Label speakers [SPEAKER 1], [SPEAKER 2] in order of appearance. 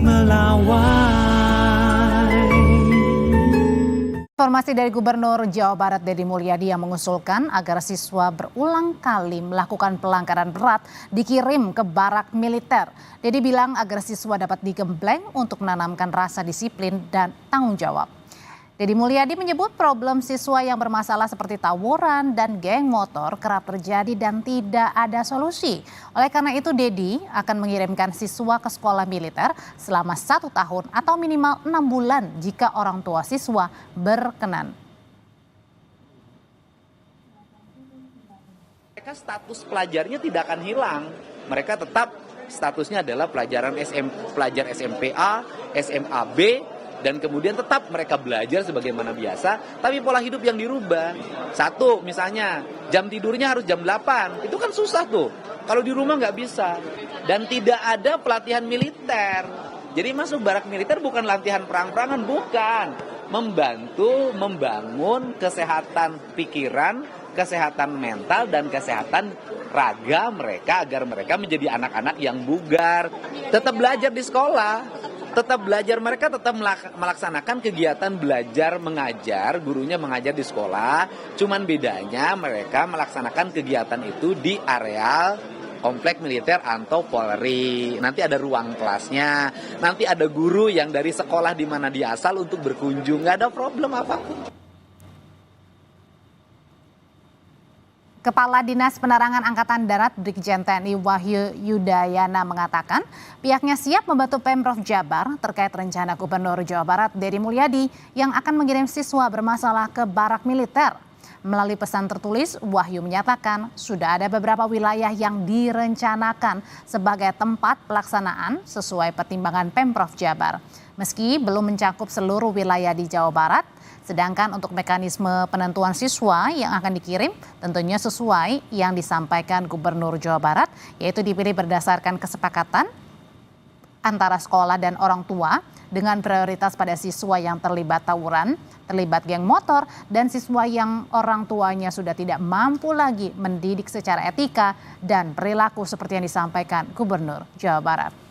[SPEAKER 1] melawai.
[SPEAKER 2] Informasi dari Gubernur Jawa Barat Deddy Mulyadi yang mengusulkan agar siswa berulang kali melakukan pelanggaran berat dikirim ke barak militer. Deddy bilang agar siswa dapat digembleng untuk menanamkan rasa disiplin dan tanggung jawab. Deddy Mulyadi menyebut problem siswa yang bermasalah seperti tawuran dan geng motor kerap terjadi dan tidak ada solusi. Oleh karena itu Deddy akan mengirimkan siswa ke sekolah militer selama 1 tahun atau minimal 6 bulan jika orang tua siswa berkenan.
[SPEAKER 3] Mereka status pelajarnya tidak akan hilang. Mereka tetap statusnya adalah pelajar SMPA, SMA B, dan kemudian tetap mereka belajar sebagaimana biasa, tapi pola hidup yang dirubah. Satu, misalnya jam tidurnya harus jam 8, itu kan susah tuh. Kalau di rumah nggak bisa. Dan tidak ada pelatihan militer. Jadi masuk barak militer bukan latihan perang-perangan, bukan. Membantu membangun kesehatan pikiran, kesehatan mental, dan kesehatan raga mereka agar mereka menjadi anak-anak yang bugar. Tetap belajar di sekolah. Tetap belajar, mereka tetap melaksanakan kegiatan belajar mengajar, gurunya mengajar di sekolah, cuman bedanya mereka melaksanakan kegiatan itu di areal komplek militer atau Polri. Nanti ada ruang kelasnya, nanti ada guru yang dari sekolah di mana dia asal untuk berkunjung, nggak ada problem apapun.
[SPEAKER 2] Kepala Dinas Penerangan Angkatan Darat Brigjen TNI Wahyu Yudayana mengatakan pihaknya siap membantu Pemprov Jabar terkait rencana Gubernur Jawa Barat Deddy Mulyadi yang akan mengirim siswa bermasalah ke barak militer. Melalui pesan tertulis, Wahyu menyatakan sudah ada beberapa wilayah yang direncanakan sebagai tempat pelaksanaan sesuai pertimbangan Pemprov Jabar. Meski belum mencakup seluruh wilayah di Jawa Barat, sedangkan untuk mekanisme penentuan siswa yang akan dikirim tentunya sesuai yang disampaikan Gubernur Jawa Barat, yaitu dipilih berdasarkan kesepakatan antara sekolah dan orang tua dengan prioritas pada siswa yang terlibat tawuran, terlibat geng motor, dan siswa yang orang tuanya sudah tidak mampu lagi mendidik secara etika dan perilaku seperti yang disampaikan Gubernur Jawa Barat.